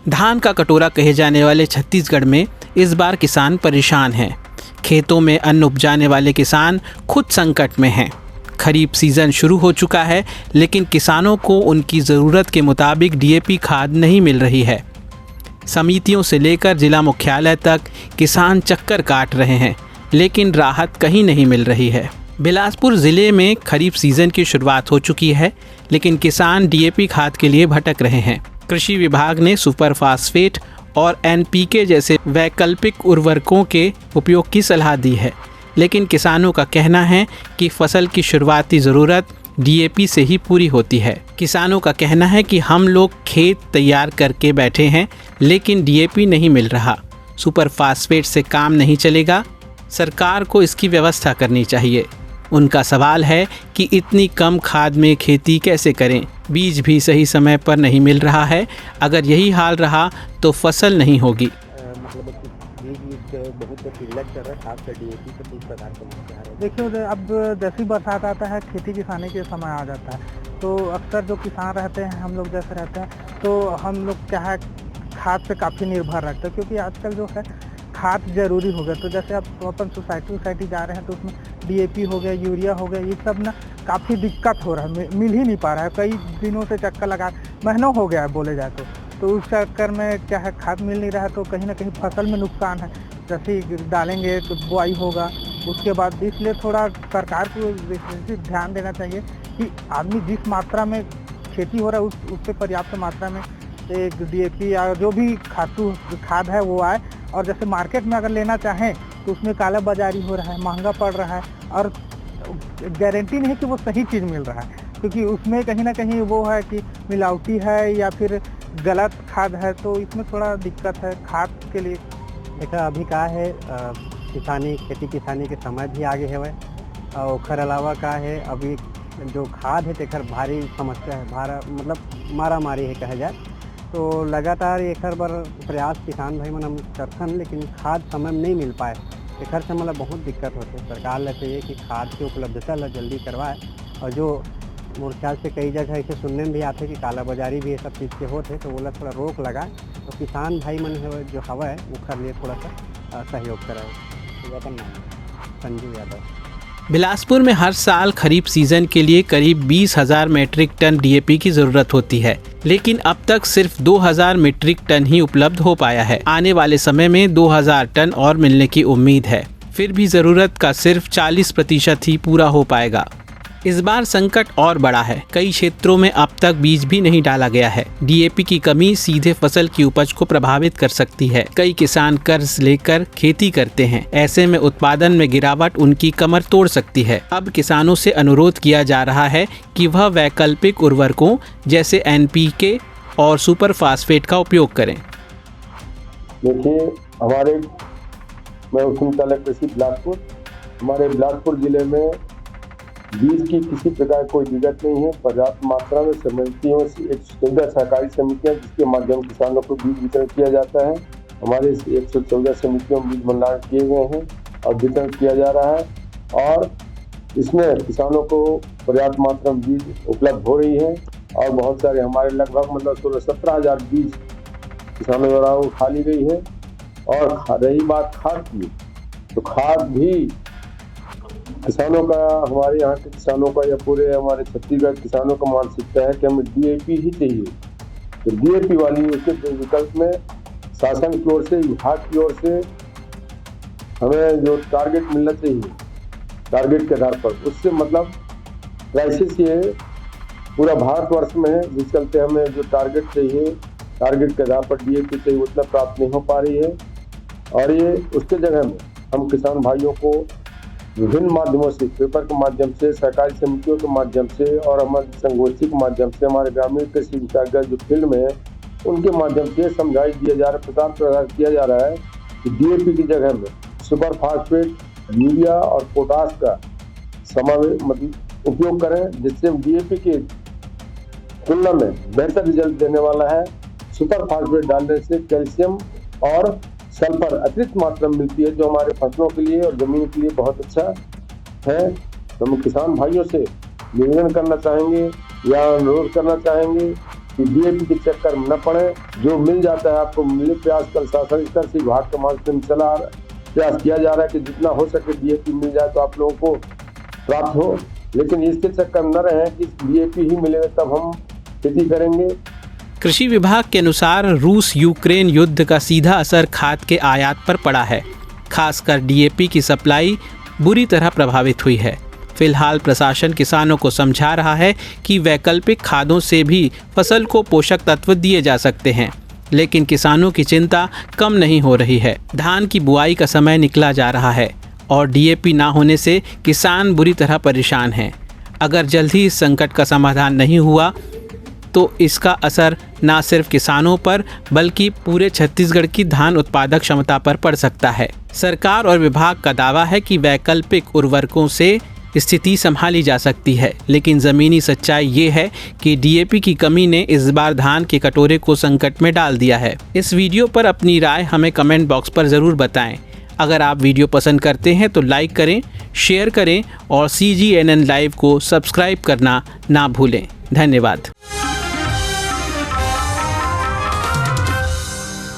धान का कटोरा कहे जाने वाले छत्तीसगढ़ में इस बार किसान परेशान हैं। खेतों में अन्न उपजाने वाले किसान खुद संकट में हैं। खरीफ सीजन शुरू हो चुका है, लेकिन किसानों को उनकी ज़रूरत के मुताबिक डीएपी खाद नहीं मिल रही है। समितियों से लेकर जिला मुख्यालय तक किसान चक्कर काट रहे हैं, लेकिन राहत कहीं नहीं मिल रही है। बिलासपुर ज़िले में खरीफ सीजन की शुरुआत हो चुकी है, लेकिन किसान डीएपी खाद के लिए भटक रहे हैं। कृषि विभाग ने सुपर फास्फेट और एनपीके जैसे वैकल्पिक उर्वरकों के उपयोग की सलाह दी है, लेकिन किसानों का कहना है कि फसल की शुरुआती ज़रूरत डीएपी से ही पूरी होती है। किसानों का कहना है कि हम लोग खेत तैयार करके बैठे हैं, लेकिन डीएपी नहीं मिल रहा। सुपर फास्फेट से काम नहीं चलेगा, सरकार को इसकी व्यवस्था करनी चाहिए। उनका सवाल है कि इतनी कम खाद में खेती कैसे करें। बीज भी सही समय पर नहीं मिल रहा है। अगर यही हाल रहा तो फसल नहीं होगी। देखिए, अब जैसी बरसात आता है, खेती किसानी के समय आ जाता है, तो अक्सर जो किसान रहते हैं, हम लोग जैसे रहते हैं, तो हम लोग क्या है, खाद पे काफ़ी निर्भर रहते हैं, क्योंकि आजकल जो है खाद ज़रूरी हो गया। तो जैसे अब अपन सोसाइटी जा रहे हैं, तो उसमें डीएपी हो गया, यूरिया हो गया, ये सब ना काफ़ी दिक्कत हो रहा है, मिल ही नहीं पा रहा है। कई दिनों से चक्कर लगा, महीनों हो गया है बोले जाए तो उस चक्कर में क्या है, खाद मिल नहीं रहा है, तो कहीं ना कहीं फसल में नुकसान है। जैसे डालेंगे तो बुआई होगा, उसके बाद इसलिए थोड़ा सरकार को ध्यान देना चाहिए कि आदमी जिस मात्रा में खेती हो रहा है उससे पर्याप्त मात्रा में एक डीएपी या जो भी खाद है वो आए। और जैसे मार्केट में अगर लेना चाहें तो उसमें काला बाजारी हो रहा है, महंगा पड़ रहा है, और गारंटी नहीं कि वो सही चीज़ मिल रहा है, क्योंकि उसमें कहीं ना कहीं वो है कि मिलावटी है या फिर गलत खाद है। तो इसमें थोड़ा दिक्कत है खाद के लिए। देखा अभी का है, खेती किसानी के समय भी आगे है, और ओखर अलावा का है, अभी जो खाद है तेखर भारी समस्या है, मतलब मारा मारी है कहा जाए। तो लगातार एकर बर प्रयास किसान भाई मन हम करथन, लेकिन खाद समय में नहीं मिल पाए। एकर से मतलब बहुत दिक्कत होती है। सरकार ला चाहिए कि खाद की उपलब्धता ला जल्दी करवाए, और जो मोर ख्याल से कई जगह ऐसे सुनने में भी आते कि काला बाजारी भी ये सब चीज़ के होते, तो वो थोड़ा रोक लगाए, तो किसान भाई मन जो हवा है वो कर लिए थोड़ा सा सहयोग कराए। संजू यादव। बिलासपुर में हर साल खरीफ सीजन के लिए करीब 20,000 मीट्रिक टन डीएपी की जरूरत होती है, लेकिन अब तक सिर्फ 2,000 मीट्रिक टन ही उपलब्ध हो पाया है। आने वाले समय में 2,000 टन और मिलने की उम्मीद है। फिर भी जरूरत का सिर्फ 40% ही पूरा हो पाएगा। इस बार संकट और बड़ा है। कई क्षेत्रों में अब तक बीज भी नहीं डाला गया है। डीएपी की कमी सीधे फसल की उपज को प्रभावित कर सकती है। कई किसान कर्ज लेकर खेती करते हैं। ऐसे में उत्पादन में गिरावट उनकी कमर तोड़ सकती है। अब किसानों से अनुरोध किया जा रहा है कि वह वैकल्पिक उर्वरकों जैसे एनपीके और सुपर फास्फेट का उपयोग करें। देखिए, हमारे बिलासपुर जिले में बीज की किसी प्रकार कोई दिक्कत नहीं है। पर्याप्त मात्रा में समितियों से 114 सहकारी समितियां, जिसके माध्यम किसानों को बीज वितरण किया जाता है। हमारे 114 समितियों में बीज भंडारण किए गए हैं और वितरण किया जा रहा है, और इसमें किसानों को पर्याप्त मात्रा में बीज उपलब्ध हो रही है। और बहुत सारे हमारे लगभग 16-17 हज़ार बीज किसानों द्वारा उठा ली गई है। और रही बात खाद की, तो खाद भी किसानों का, हमारे यहाँ के किसानों का या पूरे हमारे छत्तीसगढ़ किसानों का मानसिकता है कि हमें डीएपी ही चाहिए। तो डीएपी वाली उसके विकल्प में शासन की ओर से, विभाग की ओर से हमें जो टारगेट मिलना चाहिए, टारगेट के आधार पर, उससे मतलब क्राइसिस ये पूरा भारतवर्ष में है, जिस चलते हमें जो टारगेट चाहिए, टारगेट के आधार पर डीएपी चाहिए, उतना प्राप्त नहीं हो पा रही है। और ये उसके जगह में हम किसान भाइयों को विभिन्न माध्यमों से, पेपर के माध्यम से, सहकारी समितियों के माध्यम से और हमारे संगोष्ठी के माध्यम से, हमारे ग्रामीण कृषि विशेषज्ञ जो फील्ड में है उनके माध्यम से समझाई दिया जा रहा है, प्रचार प्रसार किया जा रहा है कि डीएपी की जगह में सुपर फास्फेट, यूरिया और पोटाश का मतलब उपयोग करें, जिससे डीएपी की तुलना में बेहतर रिजल्ट देने वाला है। सुपर फास्फेट डालने से कैल्शियम और सल्फर अतिरिक्त मात्रा में मिलती है, जो हमारे फसलों के लिए और जमीन के लिए बहुत अच्छा है। तो हम किसान भाइयों से निवेदन करना चाहेंगे या अनुरोध करना चाहेंगे कि डीएपी के चक्कर में न पड़े। जो मिल जाता है आपको मिले, प्रयास कर शासन स्तर से विभाग के माध्यम से प्रयास किया जा रहा है कि जितना हो सके डीएपी मिल जाए तो आप लोगों को प्राप्त हो, लेकिन इसके चक्कर न रहे कि डीएपी ही मिलेगा तब हम खेती करेंगे। कृषि विभाग के अनुसार रूस यूक्रेन युद्ध का सीधा असर खाद के आयात पर पड़ा है। खासकर डीएपी की सप्लाई बुरी तरह प्रभावित हुई है। फिलहाल प्रशासन किसानों को समझा रहा है कि वैकल्पिक खादों से भी फसल को पोषक तत्व दिए जा सकते हैं, लेकिन किसानों की चिंता कम नहीं हो रही है। धान की बुआई का समय निकला जा रहा है और डीएपी ना होने से किसान बुरी तरह परेशान हैं। अगर जल्द ही इस संकट का समाधान नहीं हुआ तो इसका असर न सिर्फ किसानों पर बल्कि पूरे छत्तीसगढ़ की धान उत्पादक क्षमता पर पड़ सकता है। सरकार और विभाग का दावा है कि वैकल्पिक उर्वरकों से स्थिति संभाली जा सकती है, लेकिन ज़मीनी सच्चाई ये है कि डीएपी की कमी ने इस बार धान के कटोरे को संकट में डाल दिया है। इस वीडियो पर अपनी राय हमें कमेंट बॉक्स पर ज़रूर बताएं। अगर आप वीडियो पसंद करते हैं तो लाइक करें, शेयर करें और CGNN लाइव को सब्सक्राइब करना ना भूलें। धन्यवाद।